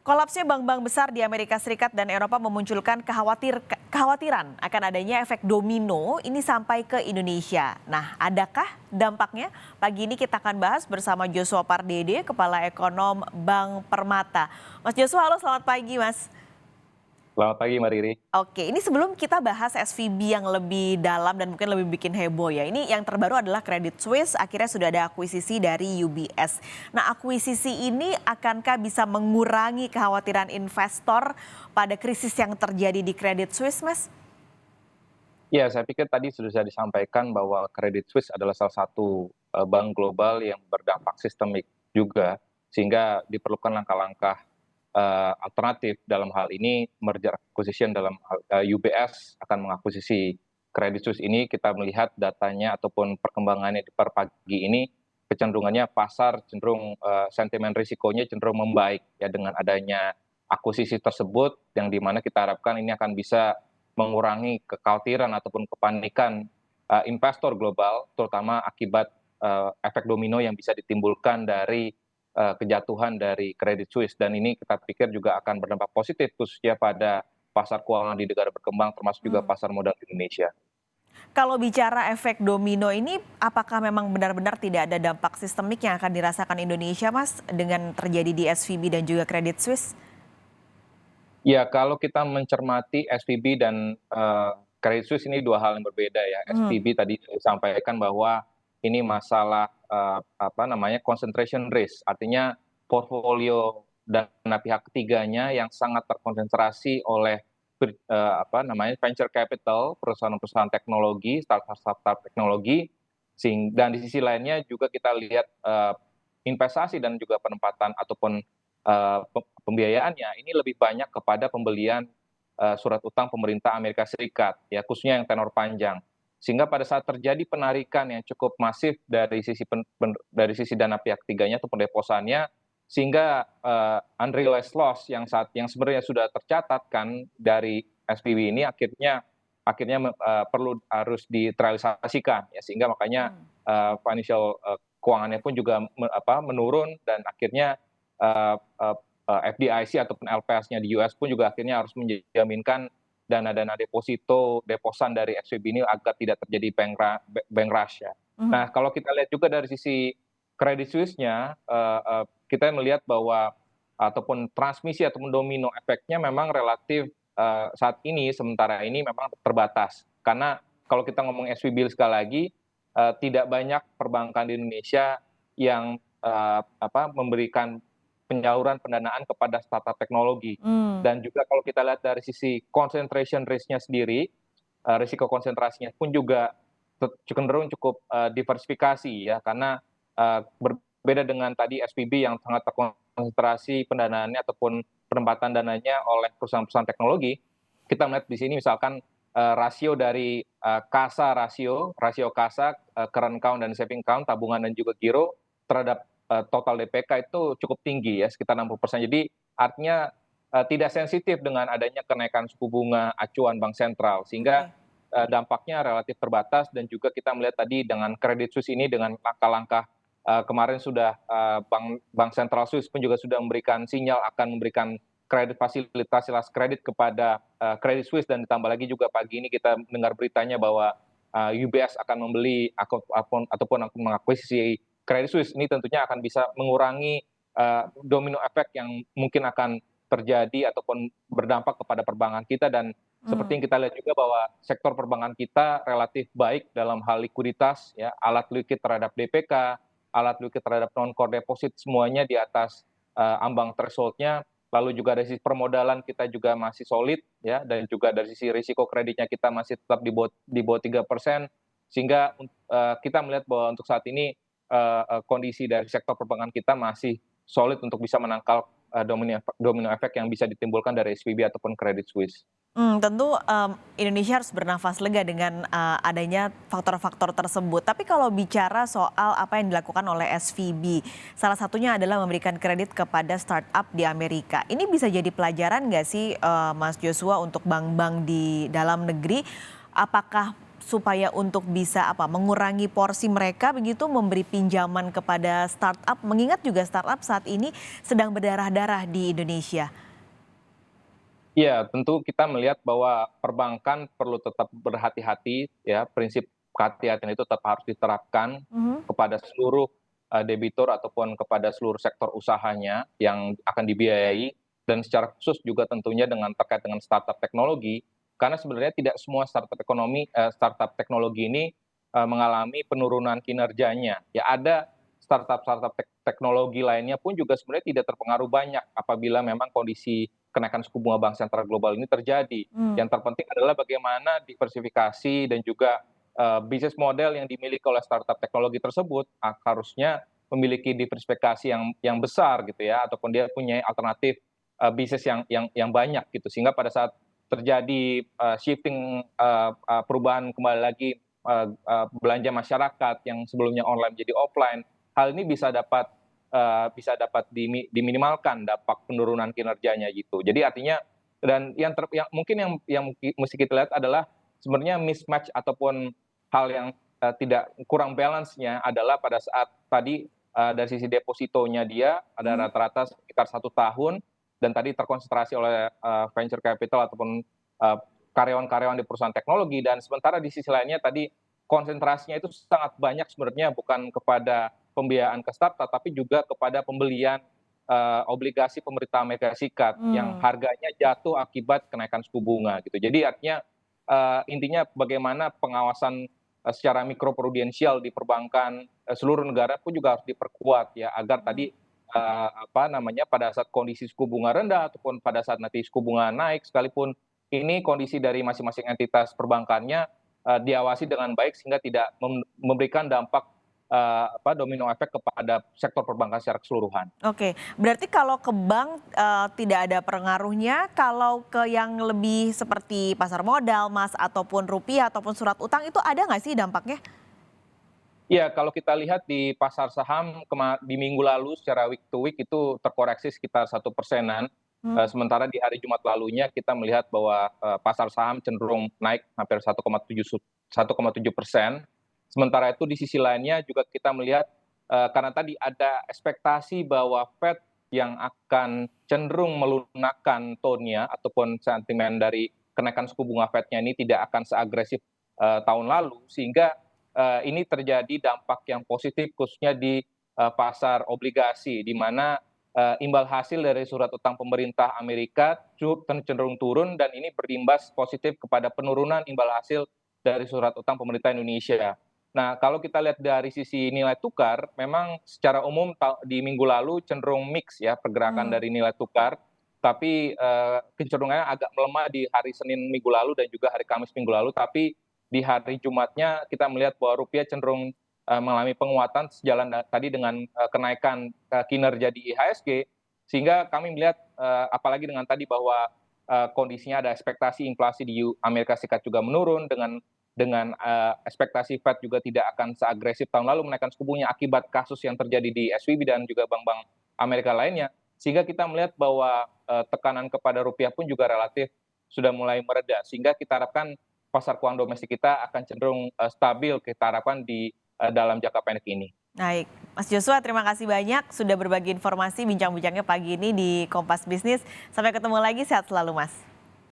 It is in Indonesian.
Kolapsnya bank-bank besar di Amerika Serikat dan Eropa memunculkan kekhawatiran akan adanya efek domino ini sampai ke Indonesia. Nah, adakah dampaknya? Pagi ini kita akan bahas bersama Joshua Pardede, Kepala Ekonom Bank Permata. Mas Joshua, halo selamat pagi Mas. Selamat pagi, Mbak Riri. Oke, ini sebelum kita bahas SVB yang lebih dalam dan mungkin lebih bikin heboh ya. Ini yang terbaru adalah Credit Suisse, akhirnya sudah ada akuisisi dari UBS. Nah, akuisisi ini akankah bisa mengurangi kekhawatiran investor pada krisis yang terjadi di Credit Suisse, Mas? Ya, saya pikir tadi sudah disampaikan bahwa Credit Suisse adalah salah satu bank global yang berdampak sistemik juga, sehingga diperlukan langkah-langkah alternatif dalam hal ini merger acquisition dalam UBS akan mengakuisisi Credit Suisse ini. Kita melihat datanya ataupun perkembangannya di per pagi ini kecenderungannya pasar cenderung sentimen risikonya cenderung membaik ya dengan adanya akuisisi tersebut yang dimana kita harapkan ini akan bisa mengurangi kekhawatiran ataupun kepanikan investor global terutama akibat efek domino yang bisa ditimbulkan dari kejatuhan dari Credit Suisse, dan ini kita pikir juga akan berdampak positif khususnya pada pasar keuangan di negara berkembang termasuk juga pasar modal di Indonesia. Kalau bicara efek domino ini, apakah memang benar-benar tidak ada dampak sistemik yang akan dirasakan Indonesia, Mas, dengan terjadi di SVB dan juga Credit Suisse? Ya, kalau kita mencermati SVB dan Credit Suisse ini dua hal yang berbeda ya. Hmm. SVB tadi disampaikan bahwa ini masalah apa namanya concentration risk, artinya portfolio dana pihak ketiganya yang sangat terkonsentrasi oleh apa namanya venture capital, perusahaan-perusahaan teknologi, startup teknologi, dan di sisi lainnya juga kita lihat investasi dan juga penempatan ataupun pembiayaannya ini lebih banyak kepada pembelian surat utang pemerintah Amerika Serikat, ya khususnya yang tenor panjang. Sehingga pada saat terjadi penarikan yang cukup masif dari sisi dana pihak ketiganya atau pendeposannya, sehingga unrealized loss yang sebenarnya sudah tercatat kan dari SPW ini akhirnya perlu harus direalisasikan ya, sehingga makanya financial keuangannya pun juga menurun, dan akhirnya FDIC ataupun LPS-nya di US pun juga akhirnya harus menjaminkan dana-dana deposan dari SVB ini agar tidak terjadi bank rush ya. Mhm. Nah, kalau kita lihat juga dari sisi Credit Suisse-nya, kita melihat bahwa ataupun transmisi ataupun domino efeknya memang relatif saat ini sementara ini memang terbatas. Karena kalau kita ngomong SVB sekali lagi, tidak banyak perbankan di Indonesia yang memberikan penyaluran pendanaan kepada startup teknologi. Hmm. Dan juga kalau kita lihat dari sisi concentration risk-nya sendiri, risiko konsentrasinya pun juga cenderung cukup diversifikasi ya, karena berbeda dengan tadi SVB yang sangat terkonsentrasi pendanaannya ataupun penempatan dananya oleh perusahaan-perusahaan teknologi. Kita melihat di sini misalkan rasio dari rasio kasa, current account dan saving account, tabungan dan juga giro terhadap total DPK itu cukup tinggi ya, sekitar 60%. Jadi artinya tidak sensitif dengan adanya kenaikan suku bunga acuan bank sentral, sehingga Oke. dampaknya relatif terbatas. Dan juga kita melihat tadi dengan Credit Suisse ini dengan langkah-langkah kemarin sudah bank sentral Swiss pun juga sudah memberikan sinyal akan memberikan kredit fasilitas kredit kepada Credit Suisse, dan ditambah lagi juga pagi ini kita mendengar beritanya bahwa UBS akan membeli ataupun mengakuisisi Credit Suisse. Ini tentunya akan bisa mengurangi domino efek yang mungkin akan terjadi ataupun berdampak kepada perbankan kita. Dan seperti yang kita lihat juga bahwa sektor perbankan kita relatif baik dalam hal likuiditas ya, alat likuid terhadap DPK, alat likuid terhadap non core deposit semuanya di atas ambang threshold-nya. Lalu juga dari sisi permodalan kita juga masih solid ya, dan juga dari sisi risiko kreditnya kita masih tetap di bawah 3%, sehingga kita melihat bahwa untuk saat ini kondisi dari sektor perbankan kita masih solid untuk bisa menangkal domino efek yang bisa ditimbulkan dari SVB ataupun Credit Suisse. Tentu, Indonesia harus bernafas lega dengan, adanya faktor-faktor tersebut. Tapi kalau bicara soal apa yang dilakukan oleh SVB, salah satunya adalah memberikan kredit kepada startup di Amerika. Ini bisa jadi pelajaran nggak sih, Mas Joshua, untuk bank-bank di dalam negeri? Apakah supaya untuk bisa mengurangi porsi mereka begitu memberi pinjaman kepada startup, mengingat juga startup saat ini sedang berdarah-darah di Indonesia. Iya, tentu kita melihat bahwa perbankan perlu tetap berhati-hati ya, prinsip kehati-hatian itu tetap harus diterapkan Mhm. kepada seluruh debitur ataupun kepada seluruh sektor usahanya yang akan dibiayai dan secara khusus juga tentunya terkait dengan startup teknologi, karena sebenarnya tidak semua startup teknologi ini mengalami penurunan kinerjanya. Ya ada startup-startup teknologi lainnya pun juga sebenarnya tidak terpengaruh banyak apabila memang kondisi kenaikan suku bunga bank sentral global ini terjadi. Mmm. Yang terpenting adalah bagaimana diversifikasi dan juga bisnis model yang dimiliki oleh startup teknologi tersebut harusnya memiliki diversifikasi yang besar gitu ya, ataupun dia punya alternatif bisnis yang banyak gitu, sehingga pada saat terjadi shifting perubahan kembali lagi belanja masyarakat yang sebelumnya online jadi offline, hal ini bisa dapat diminimalkan dampak penurunan kinerjanya gitu. Jadi artinya dan yang mungkin yang mesti kita lihat adalah sebenarnya mismatch ataupun hal yang tidak kurang balance-nya adalah pada saat tadi dari sisi depositonya dia ada Mhm. rata-rata sekitar 1 tahun dan tadi terkonsentrasi oleh venture capital ataupun karyawan-karyawan di perusahaan teknologi, dan sementara di sisi lainnya tadi konsentrasinya itu sangat banyak sebenarnya bukan kepada pembiayaan ke startup, tapi juga kepada pembelian obligasi pemerintah Amerika Serikat yang Mmm. harganya jatuh akibat kenaikan suku bunga gitu. Jadi artinya intinya bagaimana pengawasan secara mikroprudensial di perbankan seluruh negara pun juga harus diperkuat ya agar tadi pada saat kondisi suku bunga rendah ataupun pada saat nanti suku bunga naik sekalipun ini kondisi dari masing-masing entitas perbankannya diawasi dengan baik sehingga tidak memberikan dampak domino efek kepada sektor perbankan secara keseluruhan. Oke, berarti kalau ke bank, tidak ada pengaruhnya, kalau ke yang lebih seperti pasar modal, Mas, ataupun rupiah, ataupun surat utang itu ada nggak sih dampaknya? Iya, kalau kita lihat di pasar saham di minggu lalu secara week to week itu terkoreksi sekitar 1%-an, Mmm. sementara di hari Jumat lalunya kita melihat bahwa pasar saham cenderung naik hampir 1,7%. Sementara itu di sisi lainnya juga kita melihat karena tadi ada ekspektasi bahwa Fed yang akan cenderung melunakkan tone-nya ataupun sentimen dari kenaikan suku bunga Fed-nya ini tidak akan seagresif tahun lalu, sehingga ini terjadi dampak yang positif khususnya di pasar obligasi, di mana imbal hasil dari surat utang pemerintah Amerika cenderung turun dan ini berimbas positif kepada penurunan imbal hasil dari surat utang pemerintah Indonesia. Nah, kalau kita lihat dari sisi nilai tukar, memang secara umum di minggu lalu cenderung mix ya pergerakan Mmm. dari nilai tukar, tapi kecenderungannya agak melemah di hari Senin minggu lalu dan juga hari Kamis minggu lalu, tapi di hari Jumatnya kita melihat bahwa rupiah cenderung mengalami penguatan sejalan tadi dengan kenaikan kinerja di IHSG, sehingga kami melihat apalagi dengan tadi bahwa kondisinya ada ekspektasi inflasi di Amerika Serikat juga menurun dengan ekspektasi Fed juga tidak akan seagresif tahun lalu menaikkan suku bunga akibat kasus yang terjadi di SVB dan juga bank-bank Amerika lainnya, sehingga kita melihat bahwa tekanan kepada rupiah pun juga relatif sudah mulai mereda, sehingga kita harapkan pasar keuangan domestik kita akan cenderung stabil kita harapkan di dalam jangka pendek ini. Baik, Mas Joshua terima kasih banyak sudah berbagi informasi bincang-bincangnya pagi ini di Kompas Bisnis. Sampai ketemu lagi, sehat selalu Mas.